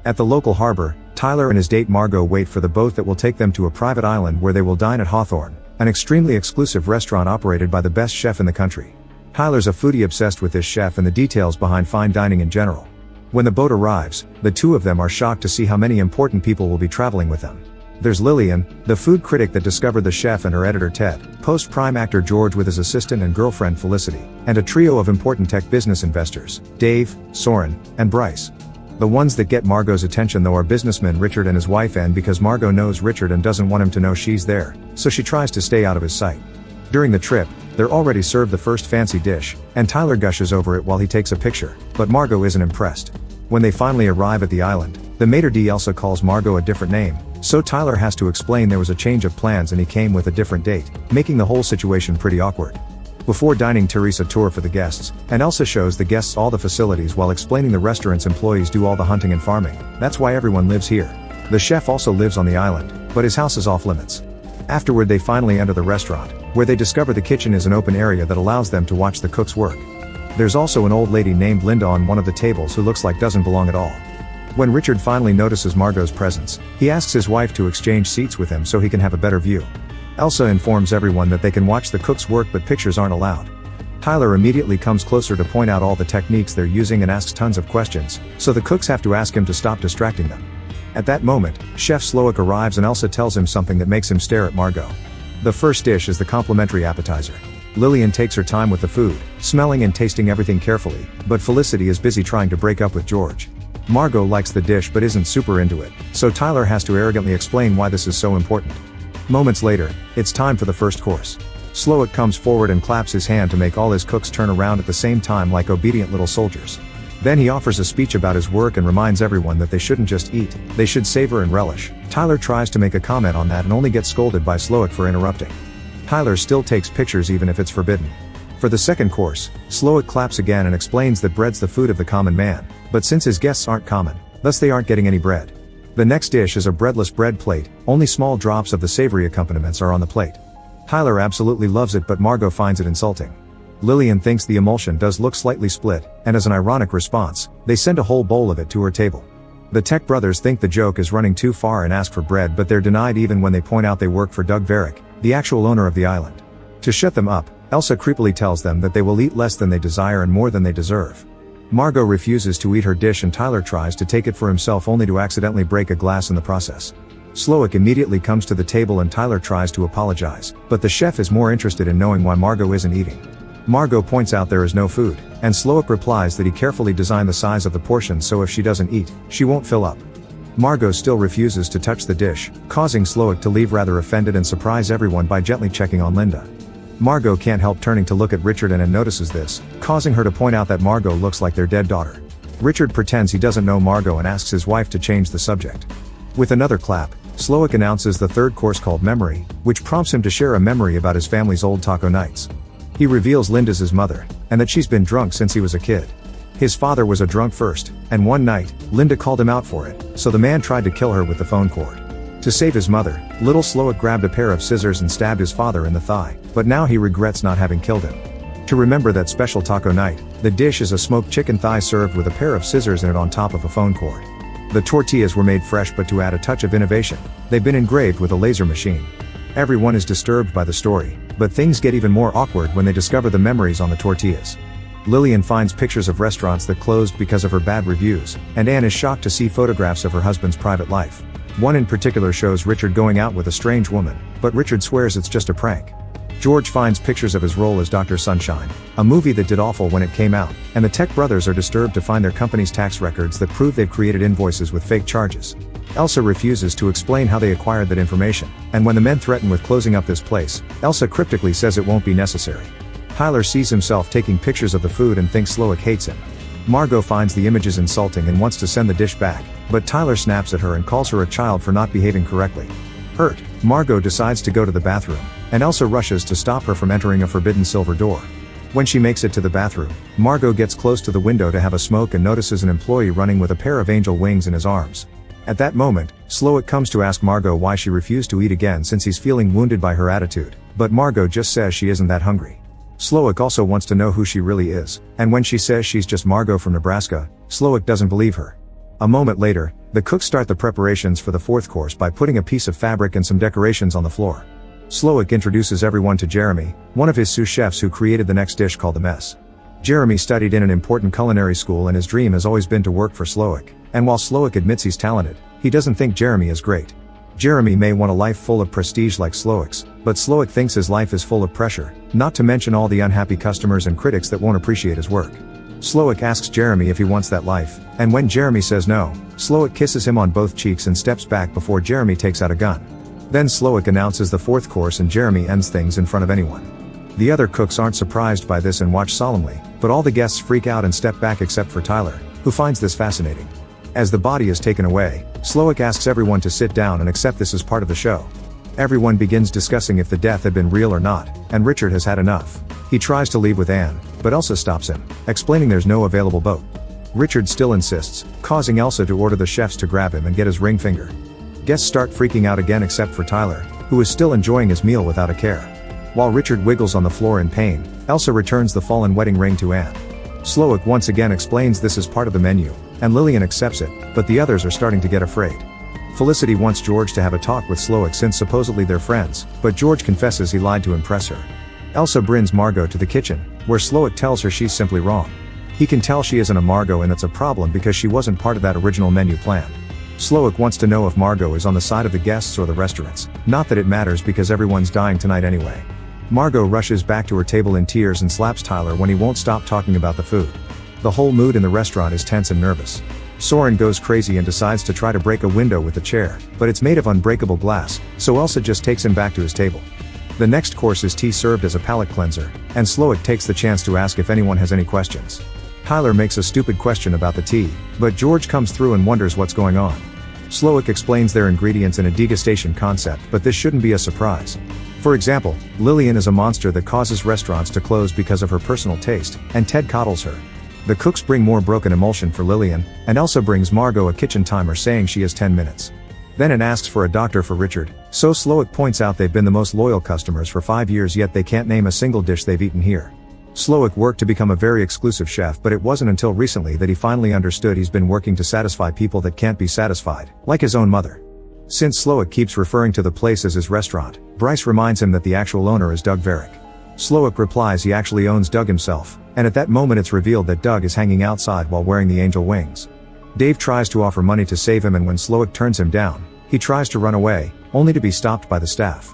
At the local harbor, Tyler and his date Margot wait for the boat that will take them to a private island where they will dine at Hawthorne, an extremely exclusive restaurant operated by the best chef in the country. Tyler's a foodie obsessed with this chef and the details behind fine dining in general. When the boat arrives, the two of them are shocked to see how many important people will be traveling with them. There's Lillian, the food critic that discovered the chef, and her editor Ted, post-prime actor George with his assistant and girlfriend Felicity, and a trio of important tech business investors, Dave, Soren, and Bryce. The ones that get Margot's attention though are businessmen Richard and his wife Anne, because Margot knows Richard and doesn't want him to know she's there, so she tries to stay out of his sight. During the trip, they're already served the first fancy dish, and Tyler gushes over it while he takes a picture, but Margot isn't impressed. When they finally arrive at the island, the maitre d' Elsa calls Margot a different name, so Tyler has to explain there was a change of plans and he came with a different date, making the whole situation pretty awkward. Before dining, Teresa tour for the guests, and Elsa shows the guests all the facilities while explaining the restaurant's employees do all the hunting and farming. That's why everyone lives here. The chef also lives on the island, but his house is off limits. Afterward they finally enter the restaurant, where they discover the kitchen is an open area that allows them to watch the cooks work. There's also an old lady named Linda on one of the tables who looks like doesn't belong at all. When Richard finally notices Margot's presence, he asks his wife to exchange seats with him so he can have a better view. Elsa informs everyone that they can watch the cooks work but pictures aren't allowed. Tyler immediately comes closer to point out all the techniques they're using and asks tons of questions, so the cooks have to ask him to stop distracting them. At that moment, Chef Slowick arrives and Elsa tells him something that makes him stare at Margot. The first dish is the complimentary appetizer. Lillian takes her time with the food, smelling and tasting everything carefully, but Felicity is busy trying to break up with George. Margot likes the dish but isn't super into it, so Tyler has to arrogantly explain why this is so important. Moments later, it's time for the first course. Slowick comes forward and claps his hand to make all his cooks turn around at the same time like obedient little soldiers. Then he offers a speech about his work and reminds everyone that they shouldn't just eat, they should savor and relish. Tyler tries to make a comment on that and only gets scolded by Slowick for interrupting. Tyler still takes pictures even if it's forbidden. For the second course, Slowick claps again and explains that bread's the food of the common man, but since his guests aren't common, thus they aren't getting any bread. The next dish is a breadless bread plate, only small drops of the savory accompaniments are on the plate. Tyler absolutely loves it but Margot finds it insulting. Lillian thinks the emulsion does look slightly split, and as an ironic response, they send a whole bowl of it to her table. The Tech brothers think the joke is running too far and ask for bread but they're denied even when they point out they work for Doug Varick, the actual owner of the island. To shut them up, Elsa creepily tells them that they will eat less than they desire and more than they deserve. Margot refuses to eat her dish and Tyler tries to take it for himself only to accidentally break a glass in the process. Slowick immediately comes to the table and Tyler tries to apologize, but the chef is more interested in knowing why Margot isn't eating. Margot points out there is no food, and Slowick replies that he carefully designed the size of the portion so if she doesn't eat, she won't fill up. Margot still refuses to touch the dish, causing Slowick to leave rather offended and surprise everyone by gently checking on Linda. Margot can't help turning to look at Richard and notices this, causing her to point out that Margot looks like their dead daughter. Richard pretends he doesn't know Margot and asks his wife to change the subject. With another clap, Slowick announces the third course called Memory, which prompts him to share a memory about his family's old taco nights. He reveals Linda's his mother, and that she's been drunk since he was a kid. His father was a drunk first, and one night, Linda called him out for it, so the man tried to kill her with the phone cord. To save his mother, little Slowick grabbed a pair of scissors and stabbed his father in the thigh, but now he regrets not having killed him. To remember that special taco night, the dish is a smoked chicken thigh served with a pair of scissors in it on top of a phone cord. The tortillas were made fresh but to add a touch of innovation, they've been engraved with a laser machine. Everyone is disturbed by the story, but things get even more awkward when they discover the memories on the tortillas. Lillian finds pictures of restaurants that closed because of her bad reviews, and Anne is shocked to see photographs of her husband's private life. One in particular shows Richard going out with a strange woman, but Richard swears it's just a prank. George finds pictures of his role as Dr. Sunshine, a movie that did awful when it came out, and the Tech brothers are disturbed to find their company's tax records that prove they've created invoices with fake charges. Elsa refuses to explain how they acquired that information, and when the men threaten with closing up this place, Elsa cryptically says it won't be necessary. Tyler sees himself taking pictures of the food and thinks Slowick hates him. Margot finds the images insulting and wants to send the dish back, but Tyler snaps at her and calls her a child for not behaving correctly. Hurt, Margot decides to go to the bathroom, and Elsa rushes to stop her from entering a forbidden silver door. When she makes it to the bathroom, Margot gets close to the window to have a smoke and notices an employee running with a pair of angel wings in his arms. At that moment, Slowick comes to ask Margot why she refused to eat again since he's feeling wounded by her attitude, but Margot just says she isn't that hungry. Slowick also wants to know who she really is, and when she says she's just Margot from Nebraska, Slowick doesn't believe her. A moment later, The cooks start the preparations for the fourth course by putting a piece of fabric and some decorations on the floor. Slowick introduces everyone to Jeremy, one of his sous chefs who created the next dish called the mess. Jeremy studied in an important culinary school and his dream has always been to work for Slowick, and while Slowick admits he's talented, he doesn't think Jeremy is great. Jeremy may want a life full of prestige like Slowick's, but Slowick thinks his life is full of pressure, not to mention all the unhappy customers and critics that won't appreciate his work. Slowick asks Jeremy if he wants that life, and when Jeremy says no, Slowick kisses him on both cheeks and steps back before Jeremy takes out a gun. Then Slowick announces the fourth course and Jeremy ends things in front of anyone. The other cooks aren't surprised by this and watch solemnly, but all the guests freak out and step back except for Tyler, who finds this fascinating. As the body is taken away, Slowick asks everyone to sit down and accept this as part of the show. Everyone begins discussing if the death had been real or not, and Richard has had enough. He tries to leave with Anne, but Elsa stops him, explaining there's no available boat. Richard still insists, causing Elsa to order the chefs to grab him and get his ring finger. Guests start freaking out again except for Tyler, who is still enjoying his meal without a care. While Richard wiggles on the floor in pain, Elsa returns the fallen wedding ring to Anne. Slowick once again explains this is part of the menu, and Lillian accepts it, but the others are starting to get afraid. Felicity wants George to have a talk with Slowick since supposedly they're friends, but George confesses he lied to impress her. Elsa brings Margot to the kitchen, where Slowick tells her she's simply wrong. He can tell she isn't a Margot and that's a problem because she wasn't part of that original menu plan. Slowick wants to know if Margot is on the side of the guests or the restaurants, not that it matters because everyone's dying tonight anyway. Margot rushes back to her table in tears and slaps Tyler when he won't stop talking about the food. The whole mood in the restaurant is tense and nervous. Soren goes crazy and decides to try to break a window with the chair, but it's made of unbreakable glass, so Elsa just takes him back to his table. The next course is tea served as a palate cleanser, and Slowick takes the chance to ask if anyone has any questions. Tyler makes a stupid question about the tea, but George comes through and wonders what's going on. Slowick explains their ingredients in a degustation concept, but this shouldn't be a surprise. For example, Lillian is a monster that causes restaurants to close because of her personal taste, and Ted coddles her. The cooks bring more broken emulsion for Lillian, and Elsa brings Margot a kitchen timer saying she has 10 minutes. Then it asks for a doctor for Richard, so Slowick points out they've been the most loyal customers for 5 years yet they can't name a single dish they've eaten here. Slowick worked to become a very exclusive chef, but it wasn't until recently that he finally understood he's been working to satisfy people that can't be satisfied, like his own mother. Since Slowick keeps referring to the place as his restaurant, Bryce reminds him that the actual owner is Doug Varick. Slowick replies he actually owns Doug himself, and at that moment it's revealed that Doug is hanging outside while wearing the angel wings. Dave tries to offer money to save him, and when Slowick turns him down, he tries to run away, only to be stopped by the staff.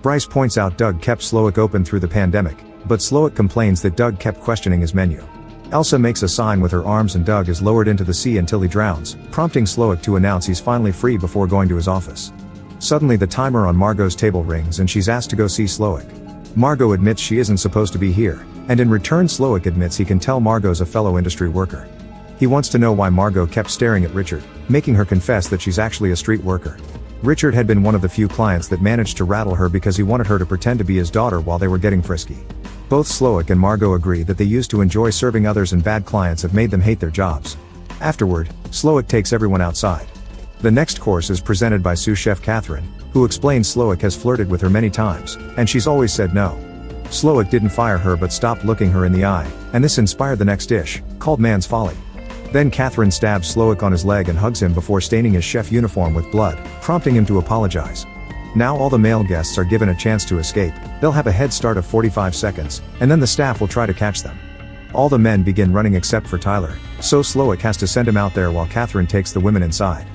Bryce points out Doug kept Slowick open through the pandemic, but Slowick complains that Doug kept questioning his menu. Elsa makes a sign with her arms and Doug is lowered into the sea until he drowns, prompting Slowick to announce he's finally free before going to his office. Suddenly the timer on Margot's table rings and she's asked to go see Slowick. Margot admits she isn't supposed to be here, and in return Slowick admits he can tell Margot's a fellow industry worker. He wants to know why Margot kept staring at Richard, making her confess that she's actually a street worker. Richard had been one of the few clients that managed to rattle her because he wanted her to pretend to be his daughter while they were getting frisky. Both Slowick and Margot agree that they used to enjoy serving others and bad clients have made them hate their jobs. Afterward, Slowick takes everyone outside. The next course is presented by sous chef Catherine, who explains Slowick has flirted with her many times, and she's always said no. Slowick didn't fire her but stopped looking her in the eye, and this inspired the next dish, called Man's Folly. Then Catherine stabs Slowick on his leg and hugs him before staining his chef uniform with blood, prompting him to apologize. Now all the male guests are given a chance to escape. They'll have a head start of 45 seconds, and then the staff will try to catch them. All the men begin running except for Tyler, so Slowick has to send him out there while Catherine takes the women inside.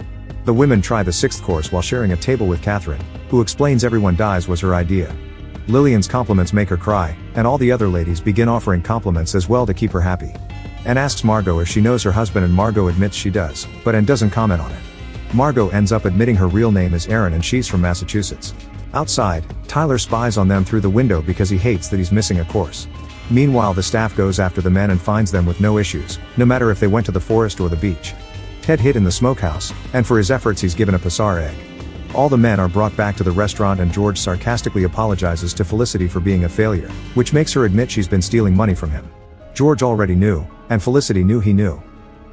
The women try the sixth course while sharing a table with Catherine, who explains everyone dies was her idea. Lillian's compliments make her cry, and all the other ladies begin offering compliments as well to keep her happy. Anne asks Margot if she knows her husband and Margot admits she does, but Anne doesn't comment on it. Margot ends up admitting her real name is Erin and she's from Massachusetts. Outside, Tyler spies on them through the window because he hates that he's missing a course. Meanwhile the staff goes after the men and finds them with no issues, no matter if they went to the forest or the beach. Ted hid in the smokehouse, and for his efforts he's given a Passar egg. All the men are brought back to the restaurant and George sarcastically apologizes to Felicity for being a failure, which makes her admit she's been stealing money from him. George already knew, and Felicity knew he knew.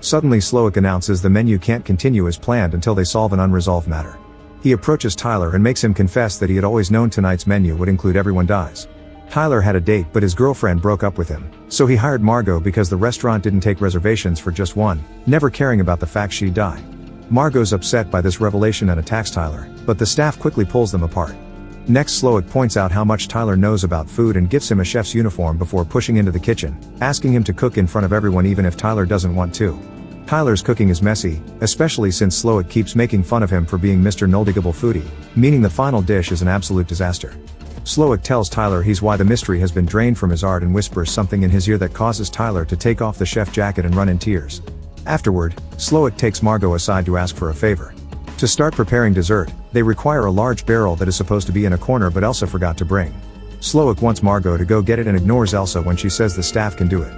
Suddenly Slowick announces the menu can't continue as planned until they solve an unresolved matter. He approaches Tyler and makes him confess that he had always known tonight's menu would include everyone dies. Tyler had a date but his girlfriend broke up with him, so he hired Margot because the restaurant didn't take reservations for just one, never caring about the fact she'd die. Margot's upset by this revelation and attacks Tyler, but the staff quickly pulls them apart. Next, Slowick points out how much Tyler knows about food and gifts him a chef's uniform before pushing into the kitchen, asking him to cook in front of everyone even if Tyler doesn't want to. Tyler's cooking is messy, especially since Slowick keeps making fun of him for being Mr. Nuldigable Foodie, meaning the final dish is an absolute disaster. Slowick tells Tyler he's why the mystery has been drained from his art and whispers something in his ear that causes Tyler to take off the chef jacket and run in tears. Afterward, Slowick takes Margot aside to ask for a favor. To start preparing dessert, they require a large barrel that is supposed to be in a corner but Elsa forgot to bring. Slowick wants Margot to go get it and ignores Elsa when she says the staff can do it.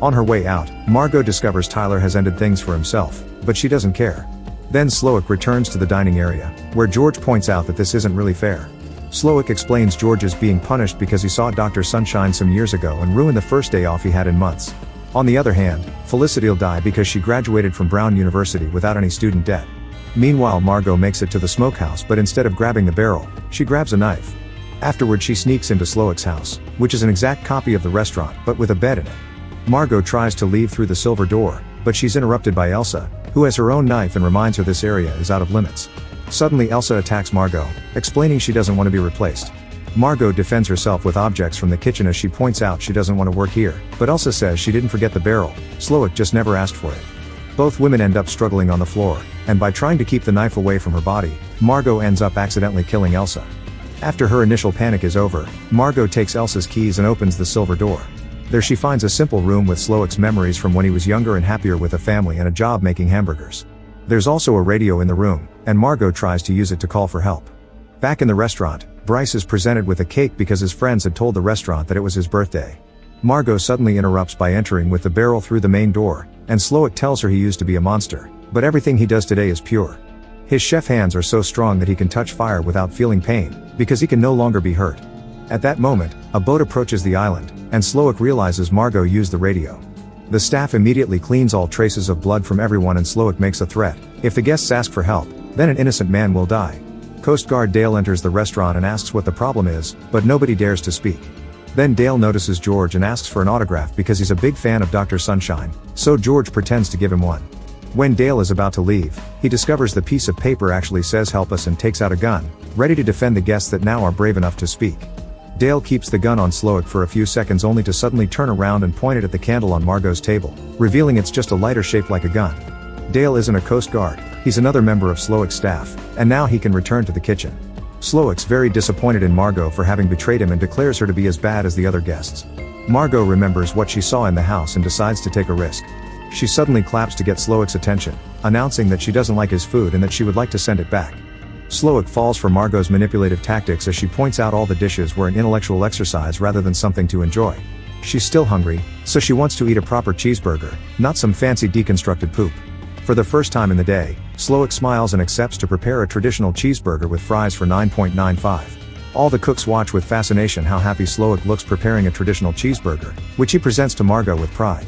On her way out, Margot discovers Tyler has ended things for himself, but she doesn't care. Then Slowick returns to the dining area, where George points out that this isn't really fair. Slowick explains George is being punished because he saw Dr. Sunshine some years ago and ruined the first day off he had in months. On the other hand, Felicity'll die because she graduated from Brown University without any student debt. Meanwhile, Margot makes it to the smokehouse, but instead of grabbing the barrel, she grabs a knife. Afterward, she sneaks into Slowick's house, which is an exact copy of the restaurant but with a bed in it. Margot tries to leave through the silver door, but she's interrupted by Elsa, who has her own knife and reminds her this area is out of limits. Suddenly Elsa attacks Margot, explaining she doesn't want to be replaced. Margot defends herself with objects from the kitchen as she points out she doesn't want to work here, but Elsa says she didn't forget the barrel, Slowick just never asked for it. Both women end up struggling on the floor, and by trying to keep the knife away from her body, Margot ends up accidentally killing Elsa. After her initial panic is over, Margot takes Elsa's keys and opens the silver door. There she finds a simple room with Slowick's memories from when he was younger and happier with a family and a job making hamburgers. There's also a radio in the room, and Margot tries to use it to call for help. Back in the restaurant, Bryce is presented with a cake because his friends had told the restaurant that it was his birthday. Margot suddenly interrupts by entering with the barrel through the main door, and Slowick tells her he used to be a monster, but everything he does today is pure. His chef hands are so strong that he can touch fire without feeling pain, because he can no longer be hurt. At that moment, a boat approaches the island, and Slowick realizes Margot used the radio. The staff immediately cleans all traces of blood from everyone and Slowick makes a threat: if the guests ask for help, then an innocent man will die. Coast Guard Dale enters the restaurant and asks what the problem is, but nobody dares to speak. Then Dale notices George and asks for an autograph because he's a big fan of Dr. Sunshine, so George pretends to give him one. When Dale is about to leave, he discovers the piece of paper actually says "help us" and takes out a gun, ready to defend the guests that now are brave enough to speak. Dale keeps the gun on Slowick for a few seconds only to suddenly turn around and point it at the candle on Margot's table, revealing it's just a lighter shaped like a gun. Dale isn't a Coast Guard, he's another member of Slowick's staff, and now he can return to the kitchen. Slowick's very disappointed in Margot for having betrayed him and declares her to be as bad as the other guests. Margot remembers what she saw in the house and decides to take a risk. She suddenly claps to get Slowick's attention, announcing that she doesn't like his food and that she would like to send it back. Slowick falls for Margot's manipulative tactics as she points out all the dishes were an intellectual exercise rather than something to enjoy. She's still hungry, so she wants to eat a proper cheeseburger, not some fancy deconstructed poop. For the first time in the day, Slowick smiles and accepts to prepare a traditional cheeseburger with fries for $9.95. All the cooks watch with fascination how happy Slowick looks preparing a traditional cheeseburger, which he presents to Margot with pride.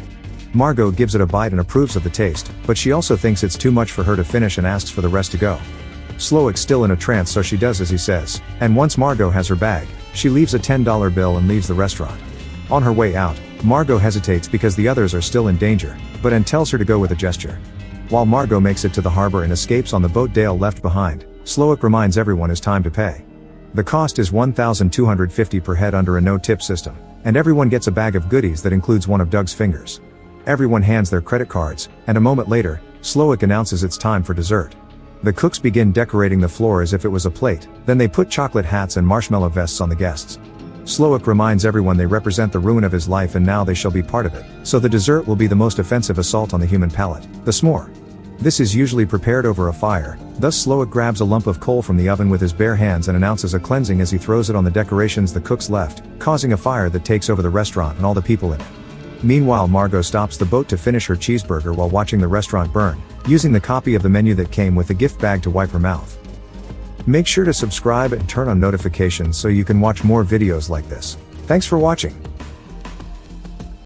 Margot gives it a bite and approves of the taste, but she also thinks it's too much for her to finish and asks for the rest to go. Slowick's still in a trance, so she does as he says, and once Margot has her bag, she leaves a $10 bill and leaves the restaurant. On her way out, Margot hesitates because the others are still in danger, but Anne tells her to go with a gesture. While Margot makes it to the harbor and escapes on the boat Dale left behind, Slowick reminds everyone it's time to pay. The cost is $1,250 per head under a no-tip system, and everyone gets a bag of goodies that includes one of Doug's fingers. Everyone hands their credit cards, and a moment later, Slowick announces it's time for dessert. The cooks begin decorating the floor as if it was a plate, then they put chocolate hats and marshmallow vests on the guests. Slowick reminds everyone they represent the ruin of his life and now they shall be part of it, so the dessert will be the most offensive assault on the human palate, the s'more. This is usually prepared over a fire, thus Slowick grabs a lump of coal from the oven with his bare hands and announces a cleansing as he throws it on the decorations the cooks left, causing a fire that takes over the restaurant and all the people in it. Meanwhile, Margot stops the boat to finish her cheeseburger while watching the restaurant burn, using the copy of the menu that came with the gift bag to wipe her mouth. Make sure to subscribe and turn on notifications so you can watch more videos like this. Thanks for watching.